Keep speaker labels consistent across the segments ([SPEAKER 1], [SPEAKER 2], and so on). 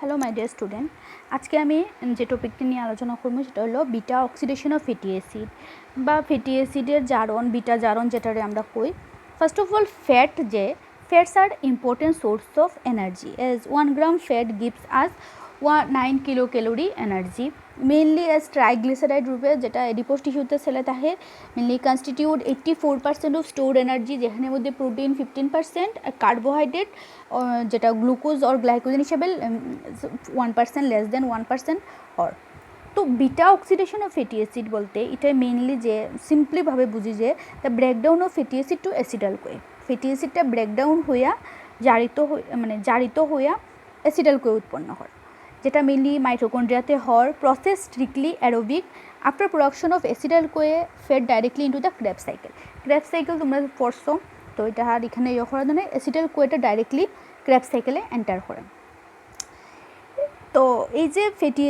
[SPEAKER 1] Hello my dear student, আজকে আমি যে টপিকটি নিয়ে আলোচনা করবো সেটা হলো beta oxidation of fatty acid বা ফ্যাটি অ্যাসিডের জারণ, বিটা জারণ যেটারে আমরা কই। First of all fats are important source of energy as 1 gram fat gives us 9 kilo calorie energy mainly as triglyceride রূপে, যেটা এডিপোজ টিস্যুতে সেলে থাকে। Mainly constitute 84% of stored energy, যেখানের মধ্যে প্রোটিন 15% আর কার্বোহাইড্রেট যেটা গ্লুকোজ আর গ্লাইকোজেন হিসেবে 1%, লেস দেন 1% হয়। তো beta oxidation of fatty acid বলতে এটা মেনলি যে সিম্পলিভাবে বুঝি যে the breakdown of fatty acid to acetyl CoA, fatty অ্যাসিডটা ব্রেকডাউন হইয়া জারিত হইয়া অ্যাসিটাল কোয়ে উৎপন্ন হয়, যেটা মেনলি মাইটোকন্ড্রিয়াতে হওয়ার process strictly aerobic. After production of acetyl CoA fed directly into the Krebs cycle তোমরা পড়ছো। তো এটা আর এখানে করার জন্য অ্যাসিটাল কোয়েটা ডাইরেক্টলি ক্রেবস সাইকেলে এন্টার করে। তো এই যে ফ্যাটি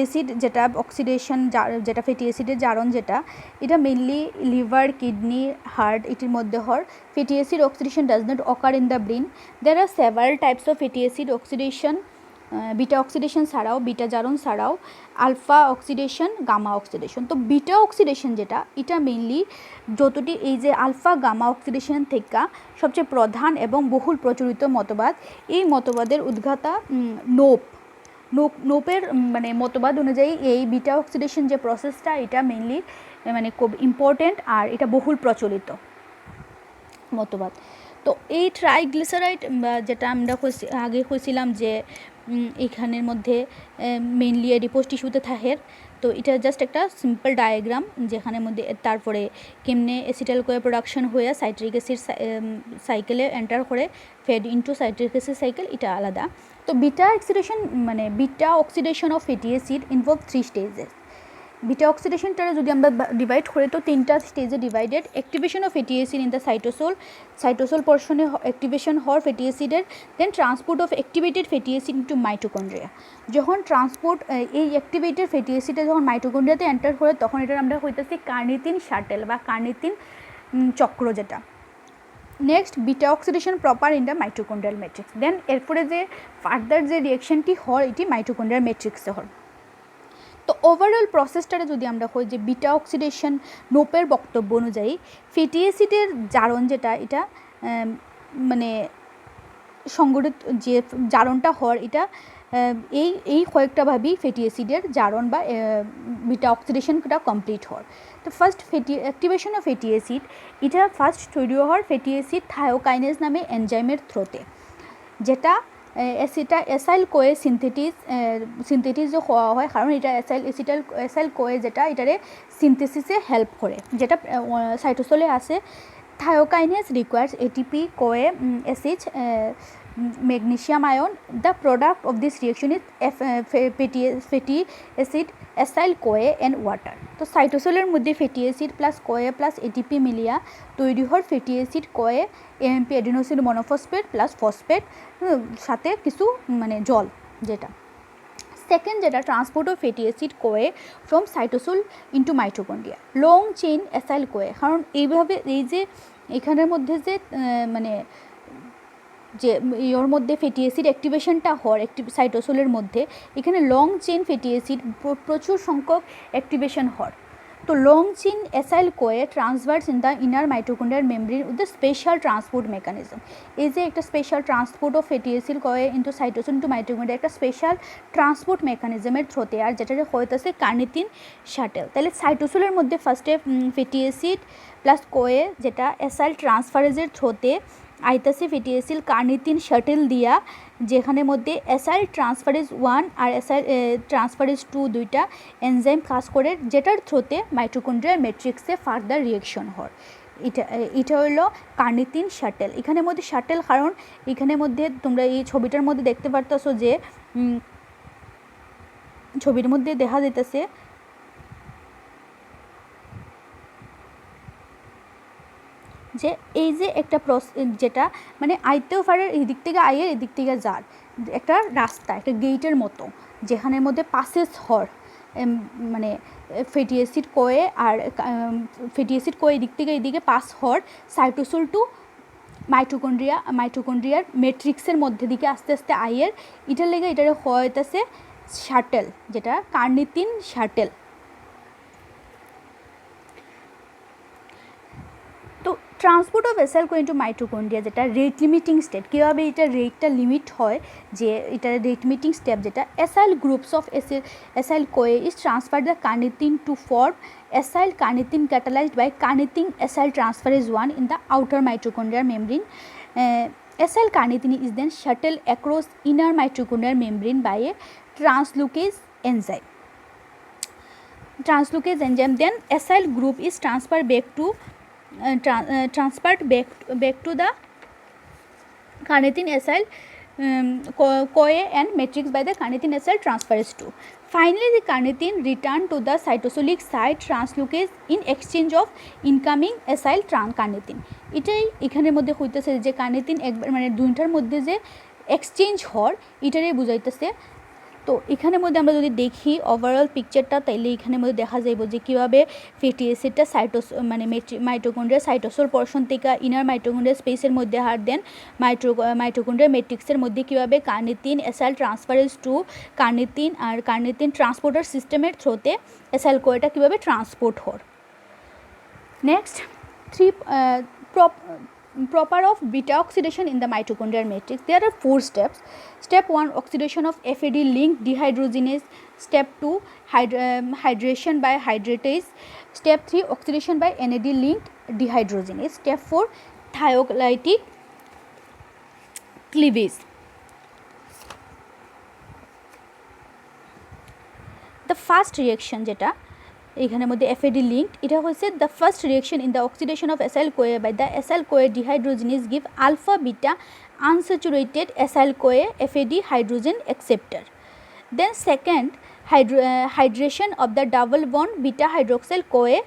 [SPEAKER 1] অ্যাসিড যেটা অক্সিডেশন, যেটা ফ্যাটি অ্যাসিডের জারণ, যেটা এটা মেনলি লিভার, কিডনি, হার্ট এটির মধ্যে হয়। Fatty acid oxidation does not occur in the brain. There are several types of fatty acid oxidation, beta oxidation ছাড়াও, বিটা জারণ ছাড়াও আলফা অক্সিডেশন, গামা অক্সিডেশন। তো বিটা অক্সিডেশন যেটা, এটা মেনলি যতটি এই যে আলফা গামা অক্সিডেশন থেকে সবচেয়ে প্রধান এবং বহুল প্রচলিত মতবাদ। এই মতবাদের উদ্ঘাতা নোপের মানে মতবাদ অনুযায়ী এই বিটা অক্সিডেশন যে প্রসেসটা, এটা মেনলি মানে খুব ইম্পর্টেন্ট আর এটা বহুল প্রচলিত মতবাদ। তো এই ট্রাইগ্লিসারাইড যেটা আমরা আগে কইছিলাম যে এখানের মধ্যে মেনলি এডিপোজ টিস্যুতে থাকে। তো এটা জাস্ট একটা সিম্পল ডায়াগ্রাম, যেখানের মধ্যে তারপরে কেমনে অ্যাসিটাল কোয়ে প্রোডাকশন হয়ে সাইট্রিক অ্যাসিড সাইকেলে এন্টার করে fed into citric acid cycle, এটা আলাদা। তো beta oxidation of fatty acid involve 3 stages. Beta অক্সিডেশনটা যদি আমরা ডিভাইড করি তো 3টা স্টেজে divided. Activation of fatty acid in the cytosol পোর্শনে অ্যাক্টিভেশন হওয়ার ফ্যাটি অ্যাসিডের, then transport of activated fatty acid into mitochondria. যখন এই অ্যাক্টিভেটেড ফ্যাটি অ্যাসিডে যখন মাইটোকন্ড্রিয়াতে এন্টার করে, তখন এটার আমরা হইতেছি কার্নিতিন শাটেল বা কার্নিতিন চক্র যেটা। Next beta oxidation proper in the mitochondrial matrix. Then এরপরে যে ফার্দার যে রিয়েকশনটি হয়, এটি মাইটোকন্ড্রিয়াল ম্যাট্রিক্সে হয়। তো ওভারঅল প্রসেসটারে যদি আমরা কই যে বিটা অক্সিডেশন, নোপের বক্তব্য অনুযায়ী ফ্যাটি অ্যাসিডের জারণ যেটা, এটা মানে সংগঠিত যে জারণটা হওয়ার, এটা এই কয়েকটাভাবেই ফ্যাটি অ্যাসিডের জারণ বা বিটা অক্সিডেশনটা কমপ্লিট হওয়ার। তো first activation of fatty acid, এটা ফার্স্ট তৈরি হওয়ার ফ্যাটি অ্যাসিড থায়োকাইনেজ নামে এনজাইমের থ্রোতে, যেটা এসাইল কোয়ে সিনথেটিস হওয়া হয়, কারণ এটা এসাইল কোয়ে যেটা এটারে সিনথেসিসে হেল্প করে, যেটা সাইটোসোলে আছে। Thiokinase requires ATP CoA acid magnesium ion. The product of this reaction is fatty acid, acyl CoA and water. তো সাইটোসোলের মধ্যে ফ্যাটি অ্যাসিড প্লাস কোয়ে প্লাস এটিপি মিলিয়া তৈরি হয় fatty acid CoA, AMP adenosine monophosphate plus phosphate সাথে কিছু মানে জল। যেটা সেকেন্ড, যেটা transport of fatty acid CoA from cytosol into mitochondria, long chain acyl CoA. কারণ এইভাবে এই যে এখানের মধ্যে যে মানে যে ওর মধ্যে ফ্যাটি অ্যাসিড অ্যাক্টিভেশনটা হওয়ার সাইটোসোলের মধ্যে, এখানে লং চেইন ফ্যাটি অ্যাসিড প্রচুর সংখ্যক অ্যাক্টিভেশন হওয়ার। তো long chain acyl CoA transverse in the inner mitochondrial membrane with the special transport mechanism. এই যে একটা special transport of fatty acid CoA into cytosol into mitochondria, একটা স্পেশাল ট্রান্সপোর্ট মেকানিজমের থ্রোতে, আর যেটা হইতেছে কার্নিতিন শাটেল। তাহলে সাইটোসোলের মধ্যে ফার্স্টে ফ্যাটি অ্যাসিড প্লাস কোয়ে, যেটা অ্যাসাইল ট্রান্সফারেজের থ্রোতে আইতাসি ফ্যাটি অ্যাসিড কার্নিতিন শাটেল দিয়া, যেখানে মধ্যে অ্যাসাইল ট্রান্সফারেজ 1 আর অ্যাসাইল ট্রান্সফারেজ 2 দুইটা এনজাইম কাজ করে, যেটার থ্রোতে মাইটোকন্ড্রিয়াল ম্যাট্রিক্সে ফার্দার রিয়েকশন হয়। এটা হলো কার্নিতিন শাটেল। এখানের মধ্যে শাটেল, কারণ এখানের মধ্যে তোমরা এই ছবিটার মধ্যে দেখতে পারতেছো যে ছবির মধ্যে দেখা যাইতেছে যে এই যে একটা যেটা মানে আইতেও পারে, এদিক থেকে আইয়ের এদিক থেকে যার একটা রাস্তা, একটা গেটের মতো, যেখানের মধ্যে পাসেস হর মানে ফ্যাটি অ্যাসিড কোয়ে, আর ফ্যাটি অ্যাসিড কোয়ে এদিক থেকে এদিকে পাস হর সাইটোসোল টু মাইটোকন্ড্রিয়ার ম্যাট্রিক্সের মধ্যে দিকে আস্তে আস্তে আইয়ের এটার লেগে এটার হইতেছে শাটেল, যেটা কার্নিতিন শাটেল। তো transport of SL Koi into mitochondria যেটা রেট লিমিটিং স্টেপ, কীভাবে এটা রেটটা লিমিট হয়, যে এটা রেট লিমিটিং স্টেপ যেটা acyl groups of acyl CoA is transfer the carnitine to form acyl carnitine catalyzed by carnitine acyl transferase 1 in the outer mitochondrial membrane. Acyl carnitine is then shuttled across inner mitochondrial membrane by a translocase enzyme. Then acyl group is transferred back to the carnitine acyl CoA and matrix by the carnitine acyl transferase 2. Finally, the carnitine return to the cytosolic site translocase in exchange of incoming acyl carnitine. এটাই এখানের মধ্যে হইতেছে যে কার্নিতিন একবার মানে দুইটার মধ্যে যে এক্সচেঞ্জ হওয়ার এটারই বুঝাইতেছে। তো এখানের মধ্যে আমরা যদি দেখি ওভারঅল পিকচারটা, তাইলে এখানের মধ্যে দেখা যাইব যে কীভাবে ফ্যাটি অ্যাসিডটা মানে মাইটোকন্ড্রিয়ার সাইটোসোল পোর্শন থেকে ইনার মাইটোকন্ড্রিয়ার স্পেসের মধ্যে হার দেন মাইটোকন্ড্রিয়ার ম্যাট্রিক্সের মধ্যে কীভাবে কার্নিতিন অ্যাসাইল ট্রান্সফারেজ টু কার্নিতিন ট্রান্সপোর্টার সিস্টেমের থ্রোতে অ্যাসাইল কোয়েটা কীভাবে transport Har. Next proper of beta oxidation in the mitochondrial matrix. There are 4 steps. Step 1, oxidation of FAD linked dehydrogenase. Step 2, hydration by hydratase. Step 3, oxidation by NAD linked dehydrogenase. Step 4, thioglytic cleavage. The first reaction যেটা এখানের মধ্যে FAD linked, এটা হচ্ছে the first reaction in the oxidation of acyl CoA by the acyl CoA dehydrogenase give alpha beta unsaturated acyl CoA FAD hydrogen acceptor. Then second, hydration of the double bond beta hydroxyl CoA.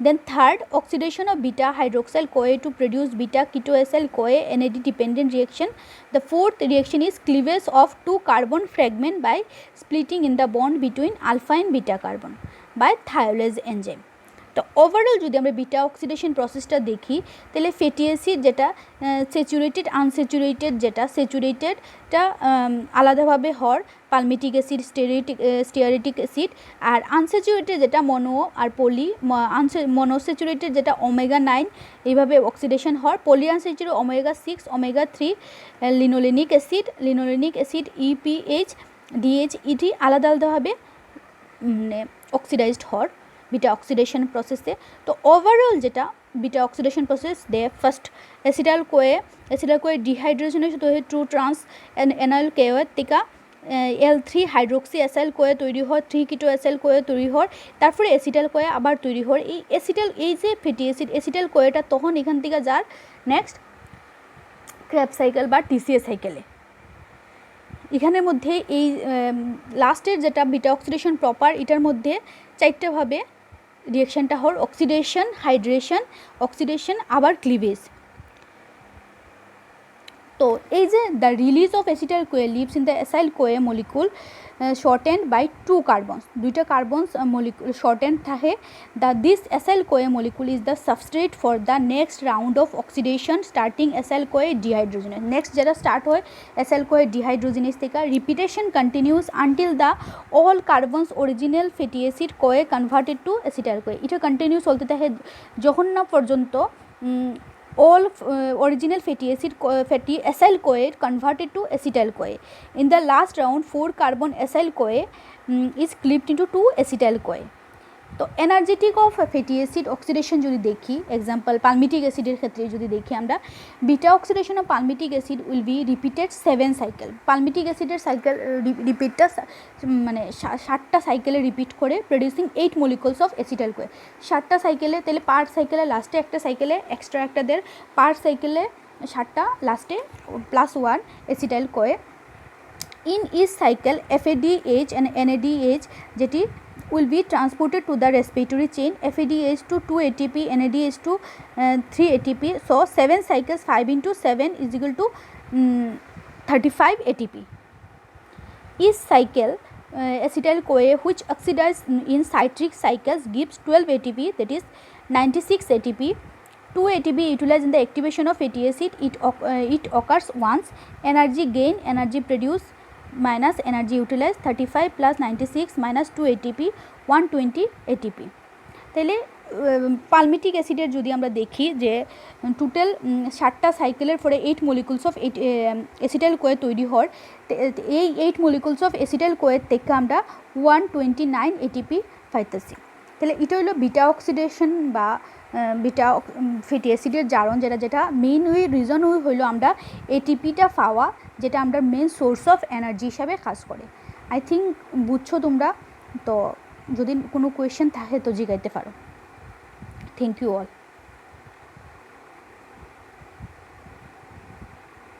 [SPEAKER 1] Then third, oxidation of beta hydroxyl CoA to produce beta ketoacyl CoA NAD dependent reaction. The fourth reaction is cleavage of 2 carbon fragment by splitting in the bond between alpha and beta carbon by thiolase enzyme. তো overall যদি আমরা beta oxidation প্রসেসটা দেখি তাহলে fatty acid যেটা saturated unsaturated, যেটা স্যাচুরেটেডটা আলাদাভাবে হর পালমিটিক অ্যাসিড স্টিয়ারিটিক অ্যাসিড, আর আনস্যাচুরেটেড যেটা মনো আর পলি মনোস্যাচুরেটেড যেটা ওমেগা 9 এইভাবে অক্সিডেশন হর, poly unsaturated omega 6 omega 3 linolenic acid EPH DH ET আলাদা আলাদাভাবে অক্সিডাইজড হর বিটা অক্সিডেশন প্রসেসে। তো ওভারঅল যেটা বিটা অক্সিডেশন প্রসেস দে ফার্স্ট অ্যাসিটাল কোয়ে ডিহাইড্রেশনের তো 2 ট্রান্স এনাইল কেওয়ের থেকে L3 হাইড্রোক্সি অ্যাসাইল কোয়ে তৈরি হয়, 3 কিটো অ্যাসাইল কোয়ে তৈরি হয়, তারপরে অ্যাসিটাল কোয়ে আবার তৈরি হয়। এই যে ফ্যাটি অ্যাসিটাল কোয়েটা তখন এখান থেকে যার নেক্সট ক্রেব সাইকেল বা TCA সাইকেলে। এখানের মধ্যে এই লাস্টের যেটা বিটা অক্সিডেশন প্রপার, এটার মধ্যে 4টা ভাবে রিয়াকশানটা হল অক্সিডেশন, হাইড্রেশন, অক্সিডেশন আবার ক্লিভেজ। তো এই যে the release of acetyl Koi lives in the acyl Koi molecule shortened by 2 carbons, 2টা কার্বনস মলিকুল shortened থাকে। This acyl Koi molecule is the substrate for the next round of oxidation starting acyl Koi dehydrogenase. Next যেটা start হয় acyl Koi dehydrogenase থেকে repetition continuous until the all carbons original fatty acid Koi converted to acetyl Koi. এটা continue চলতে থাকে যখন না পর্যন্ত all original fatty acyl CoA converted to acetyl CoA. In the last round 4 carbon acyl CoA is clipped into 2 acetyl CoA. তো energetic of fatty acid oxidation যদি দেখি, example palmitic অ্যাসিডের ক্ষেত্রে যদি দেখি আমরা, beta oxidation of palmitic acid will be repeated 7 cycle. Palmitic অ্যাসিডের cycle রিপিটটা মানে 7টা সাইকেলে রিপিট করে producing 8 molecules of acetyl CoA. 7টা সাইকেলে তাহলে পার সাইকেলে লাস্টে একটা সাইকেলে এক্সট্রা একটা দের, পার সাইকেলে 7টা লাস্টে +1 acetyl CoA. In each cycle FADH and NADH যেটি will be transported to the respiratory chain, FADH to 2 ATP, NADH to 3 ATP. So 7 cycles 5 into 7 is equal to 35 ATP. Each cycle acetyl CoA which oxidizes in citric cycles gives 12 ATP, that is 96 ATP. 2 ATP utilized in the activation of fatty acid. It occurs once. Energy gain, energy produced minus energy utilized, 35 plus 96 minus 2 ATP 120 ATP. তাহলে palmitic অ্যাসিডের যদি আমরা দেখি যে total 60টা সাইকেলের পরে 8 molecules of acetyl Koi তৈরি হয়, এই 8 মলিকুলস অফ অ্যাসিটাইল কোয়ের থেকে আমরা 129 এটিপি পাইতেছি। তাহলে এটা হলো বিটা অক্সিডেশন বা বিটা ফ্যাটি অ্যাসিডের জারণ, যেটা মেইন রিজন হইল আমরা এটিপিটা পাওয়া, যেটা আমরা মেইন সোর্স অফ এনার্জি হিসাবে কাজ করে। আই থিঙ্ক বুঝছো তোমরা। তো যদি কোনো কোয়েশ্চেন থাকে তো জিগাইতে পারো। Thank you all.